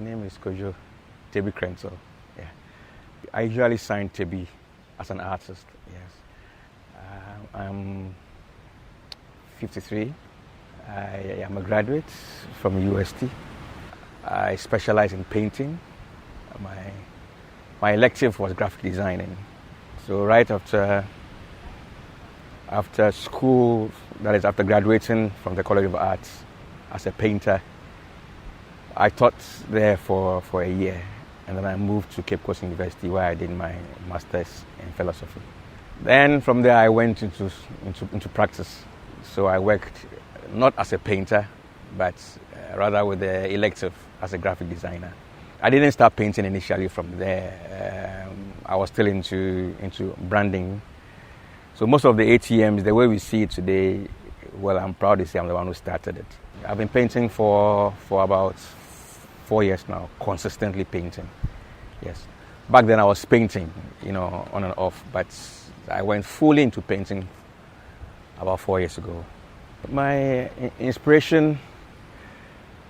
name is Kojo Tebi Krenzel. Yeah. I usually sign Tebi as an artist, yes. I'm 53. I am a graduate from UST. I specialize in painting. My elective was graphic designing. So right after school, that is after graduating from the College of Arts as a painter, I taught there for a year, and then I moved to Cape Coast University where I did my master's in philosophy. Then from there I went into practice. So I worked not as a painter, but rather with the elective as a graphic designer. I didn't start painting initially from there. I was still into branding. So most of the ATMs, the way we see it today, well, I'm proud to say I'm the one who started it. I've been painting for about 4 years now, consistently painting. Yes. Back then I was painting, on and off, but I went fully into painting about 4 years ago. My inspiration,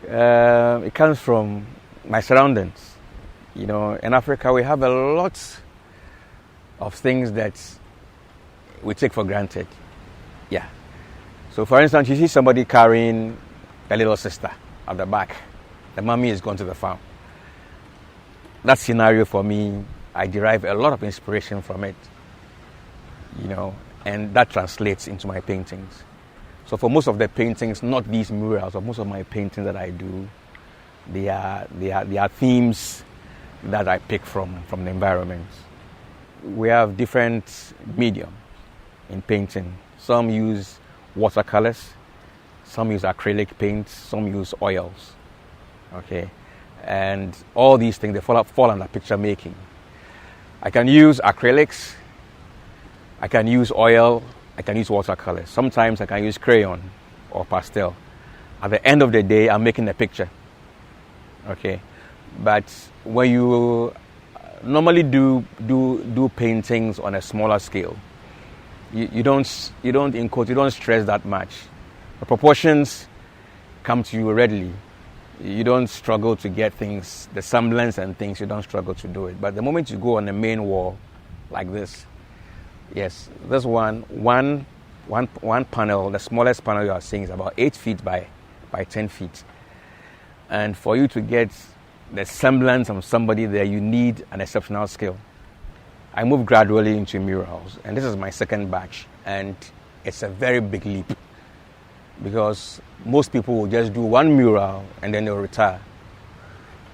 it comes from my surroundings. In Africa we have a lot of things that we take for granted. Yeah. So for instance, you see somebody carrying a little sister at the back. The mommy is gone to the farm. That scenario for me, I derive a lot of inspiration from it. And that translates into my paintings. So for most of the paintings, not these murals, but most of my paintings that I do, they are themes that I pick from the environment. We have different medium in painting. Some use watercolors, some use acrylic paints, some use oils. Okay, and all these things, they fall under picture making. I can use acrylics, I can use oil, I can use watercolors. Sometimes I can use crayon or pastel. At the end of the day, I'm making a picture. Okay, but when you normally do paintings on a smaller scale, you don't stress that much. The proportions come to you readily. You don't struggle to get things, the semblance and things, you don't struggle to do it. But the moment you go on the main wall like this, yes, this one panel, the smallest panel you are seeing is about 8 feet by 10 feet. And for you to get the semblance of somebody there, you need an exceptional skill. I move gradually into murals, and this is my second batch, and it's a very big leap because most people will just do one mural and then they'll retire.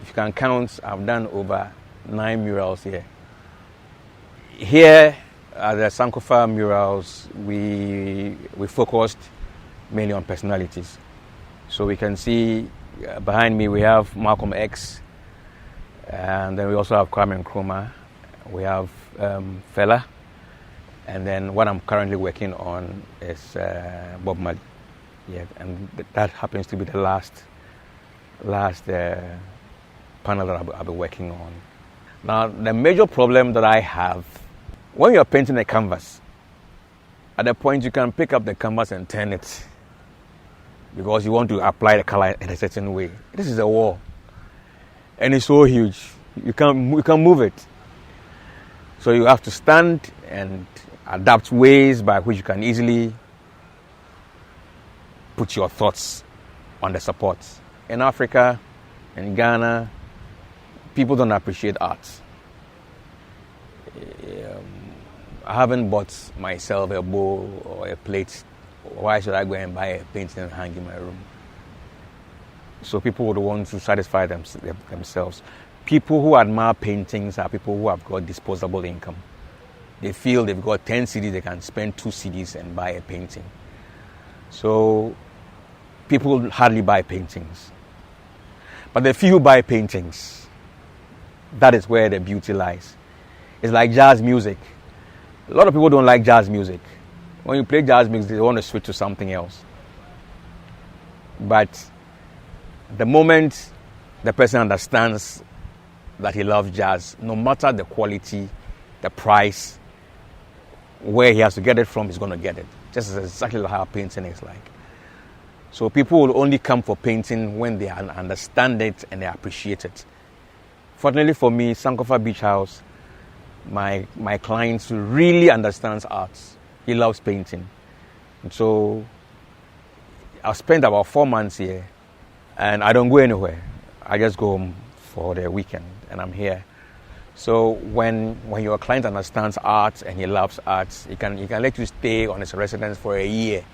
If you can count, I've done over 9 murals here. Here at the Sankofa murals, we focused mainly on personalities. So we can see behind me we have Malcolm X, and then we also have Kwame Nkrumah, we have Fela, and then what I'm currently working on is Bob Marley. Yeah, and that happens to be the last panel that I've been working on. Now, the major problem that I have, when you're painting a canvas, at the point you can pick up the canvas and turn it because you want to apply the color in a certain way. This is a wall, and it's so huge, you can't move it. So you have to stand and adapt ways by which you can easily put your thoughts on the support. In Africa, in Ghana, people don't appreciate art. I haven't bought myself a bowl or a plate. Why should I go and buy a painting and hang in my room? So people would want to satisfy themselves. People who admire paintings are people who have got disposable income. They feel they've got 10 cedis, they can spend 2 cedis and buy a painting. So people hardly buy paintings. But the few who buy paintings, that is where the beauty lies. It's like jazz music. A lot of people don't like jazz music. When you play jazz music, they want to switch to something else. But the moment the person understands that he loves jazz, no matter the quality, the price, where he has to get it from, he's going to get it. Just exactly how painting is like. So people will only come for painting when they understand it and they appreciate it. Fortunately for me, Sankofa Beach House, my client really understands arts. He loves painting. And so I've spent about 4 months here and I don't go anywhere. I just go home for the weekend and I'm here. So when your client understands art and he loves arts, he can let you stay on his residence for a year